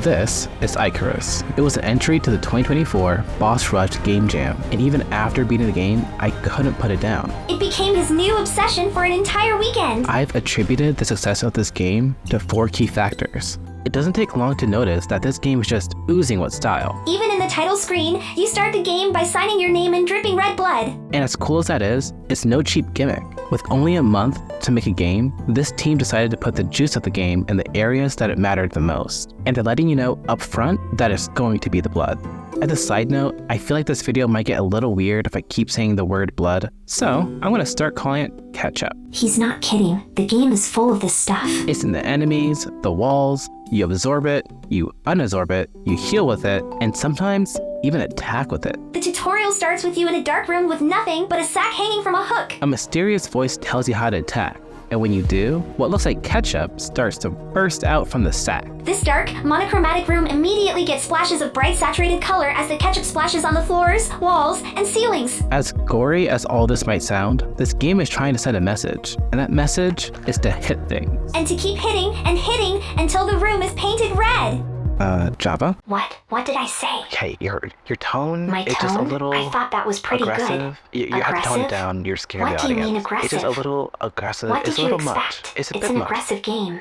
This is Ichorous. It was an entry to the 2024 Boss Rush Game Jam, and even after beating the game, I couldn't put it down. It became his new obsession for an entire weekend. I've attributed the success of this game to 4 key factors. It doesn't take long to notice that this game is just oozing with style. Even in the title screen, you start the game by signing your name and dripping red blood. And as cool as that is, it's no cheap gimmick. With only a month to make a game, this team decided to put the juice of the game in the areas that it mattered the most. And they're letting you know up front that it's going to be the blood. As a side note, I feel like this video might get a little weird if I keep saying the word blood, so I'm gonna start calling it ketchup. He's not kidding. The game is full of this stuff. It's in the enemies, the walls, you absorb it, you unabsorb it, you heal with it, and sometimes even attack with it. The tutorial starts with you in a dark room with nothing but a sack hanging from a hook. A mysterious voice tells you how to attack. And when you do, what looks like ketchup starts to burst out from the sack. This dark, monochromatic room immediately gets splashes of bright, saturated color as the ketchup splashes on the floors, walls, and ceilings. As gory as all this might sound, this game is trying to send a message, and that message is to hit things. And to keep hitting and hitting until the room is painted red. Java? What? What did I say? Okay, your tone My is just a tone? little I thought that was pretty aggressive. good. You have to tone it down. You're scaring What the do you audience. mean aggressive? It's just a little aggressive. What It's did a you little much. expect? It's a It's bit an much. aggressive game.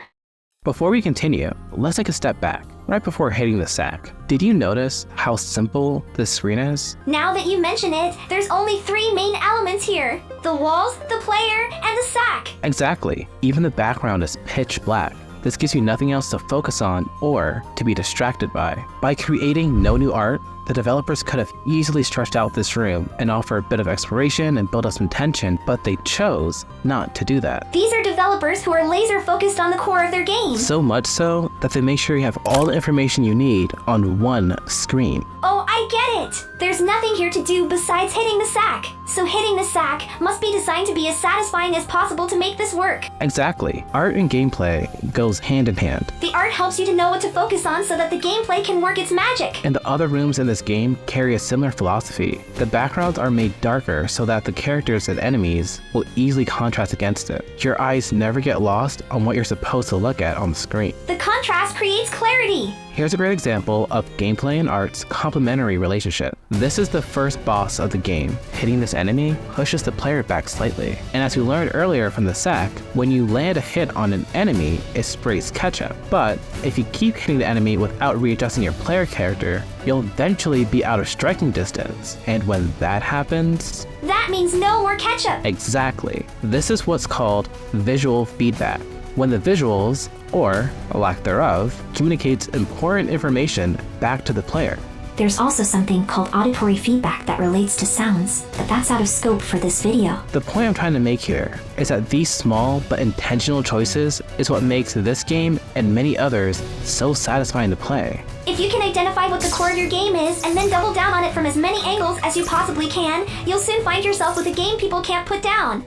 Before we continue, let's take a step back. Right before hitting the sack, did you notice how simple this screen is? Now that you mention it, there's only 3 main elements here. The walls, the player, and the sack. Exactly. Even the background is pitch black. This gives you nothing else to focus on or to be distracted by. By creating no new art, the developers could have easily stretched out this room and offer a bit of exploration and build up some tension, but they chose not to do that. These are developers who are laser focused on the core of their game. So much so that they make sure you have all the information you need on one screen. Oh, I get it! There's nothing here to do besides hitting the sack. So hitting the sack must be designed to be as satisfying as possible to make this work. Exactly. Art and gameplay goes hand in hand. The art helps you to know what to focus on so that the gameplay can work its magic. And the other rooms in this game carry a similar philosophy. The backgrounds are made darker so that the characters and enemies will easily contrast against it. Your eyes never get lost on what you're supposed to look at on the screen. The contrast creates clarity. Here's a great example of gameplay and art's complementary relationship. This is the first boss of the game. Hitting this enemy pushes the player back slightly. And as we learned earlier from the sack, when you land a hit on an enemy, it sprays ketchup. But if you keep hitting the enemy without readjusting your player character, you'll eventually be out of striking distance. And when that happens... That means no more ketchup. Exactly. This is what's called visual feedback. When the visuals, or a lack thereof, communicates important information back to the player. There's also something called auditory feedback that relates to sounds, but that's out of scope for this video. The point I'm trying to make here is that these small but intentional choices is what makes this game and many others so satisfying to play. If you can identify what the core of your game is and then double down on it from as many angles as you possibly can, you'll soon find yourself with a game people can't put down.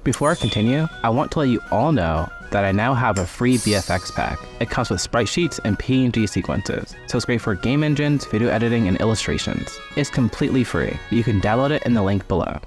Before I continue, I want to let you all know that I now have a free VFX pack. It comes with sprite sheets and PNG sequences, so it's great for game engines, video editing, and illustrations. It's completely free. You can download it in the link below.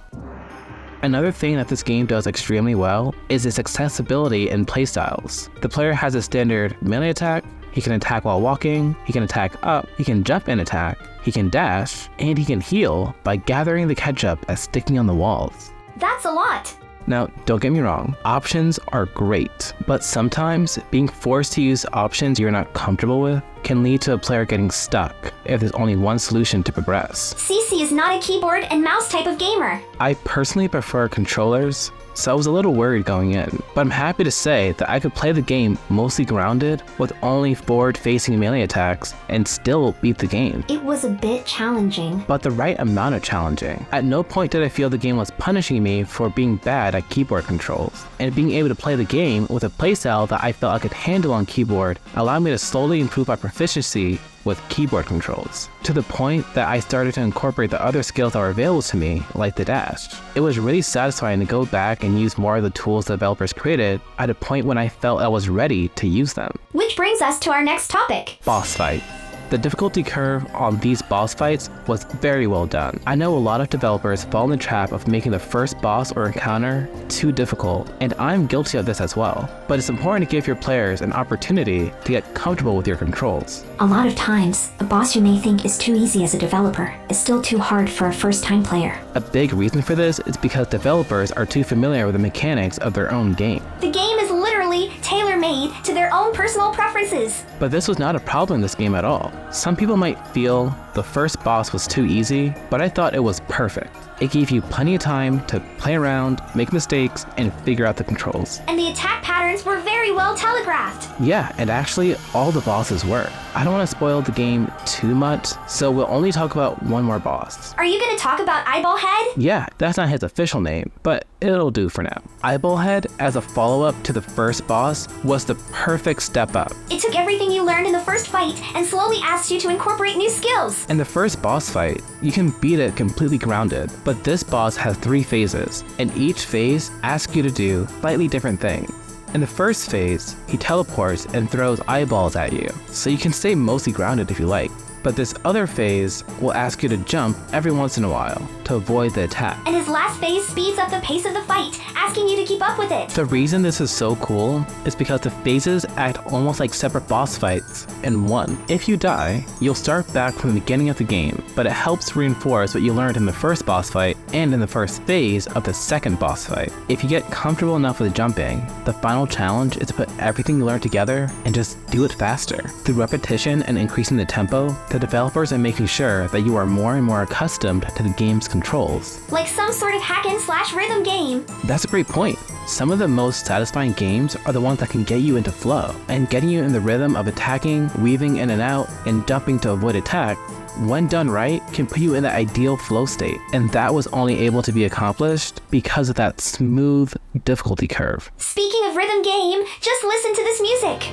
Another thing that this game does extremely well is its accessibility and playstyles. The player has a standard melee attack, he can attack while walking, he can attack up, he can jump and attack, he can dash, and he can heal by gathering the ketchup and sticking on the walls. That's a lot. Now, don't get me wrong, options are great, but sometimes being forced to use options you're not comfortable with can lead to a player getting stuck if there's only one solution to progress. CC is not a keyboard and mouse type of gamer. I personally prefer controllers, so I was a little worried going in, but I'm happy to say that I could play the game mostly grounded with only forward-facing melee attacks and still beat the game. It was a bit challenging. But the right amount of challenging. At no point did I feel the game was punishing me for being bad at keyboard controls, and being able to play the game with a playstyle that I felt I could handle on keyboard allowed me to slowly improve my proficiency with keyboard controls, to the point that I started to incorporate the other skills that were available to me, like the dash. It was really satisfying to go back and use more of the tools the developers created at a point when I felt I was ready to use them. Which brings us to our next topic. Boss fight. The difficulty curve on these boss fights was very well done. I know a lot of developers fall in the trap of making the first boss or encounter too difficult, and I'm guilty of this as well. But it's important to give your players an opportunity to get comfortable with your controls. A lot of times, a boss you may think is too easy as a developer is still too hard for a first-time player. A big reason for this is because developers are too familiar with the mechanics of their own game. The game is literally tailor-made to their own personal preferences. But this was not a problem in this game at all. Some people might feel the first boss was too easy, but I thought it was perfect. It gave you plenty of time to play around, make mistakes, and figure out the controls. And the attack patterns were very well telegraphed. Yeah, and actually all the bosses were. I don't want to spoil the game too much, so we'll only talk about one more boss. Are you going to talk about Eyeball Head? Yeah, that's not his official name, but it'll do for now. Eyeball Head, as a follow-up to the first boss, was the perfect step up. It took everything you learned in the first fight and slowly asked you to incorporate new skills. In the first boss fight, you can beat it completely grounded, but this boss has 3 phases, and each phase asks you to do slightly different things. In the first phase, he teleports and throws eyeballs at you, so you can stay mostly grounded if you like. But this other phase will ask you to jump every once in a while to avoid the attack. And his last phase speeds up the pace of the fight, asking you to keep up with it. The reason this is so cool is because the phases act almost like separate boss fights in one. If you die, you'll start back from the beginning of the game, but it helps reinforce what you learned in the first boss fight and in the first phase of the second boss fight. If you get comfortable enough with jumping, the final challenge is to put everything you learned together and just do it faster. Through repetition and increasing the tempo, the developers are making sure that you are more and more accustomed to the game's controls. Like some sort of hack-and-slash rhythm game. That's a great point. Some of the most satisfying games are the ones that can get you into flow, and getting you in the rhythm of attacking, weaving in and out, and jumping to avoid attack, when done right, can put you in the ideal flow state. And that was only able to be accomplished because of that smooth difficulty curve. Speaking of rhythm game, just listen to this music.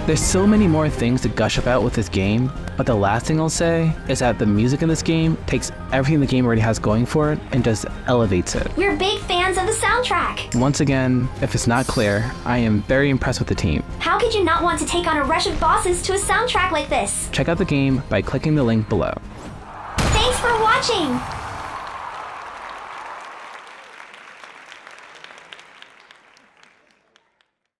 There's so many more things to gush about with this game, but the last thing I'll say is that the music in this game takes everything the game already has going for it and just elevates it. We're big fans of the soundtrack. Once again, if it's not clear, I am very impressed with the team. How could you not want to take on a rush of bosses to a soundtrack like this? Check out the game by clicking the link below. Thanks for watching!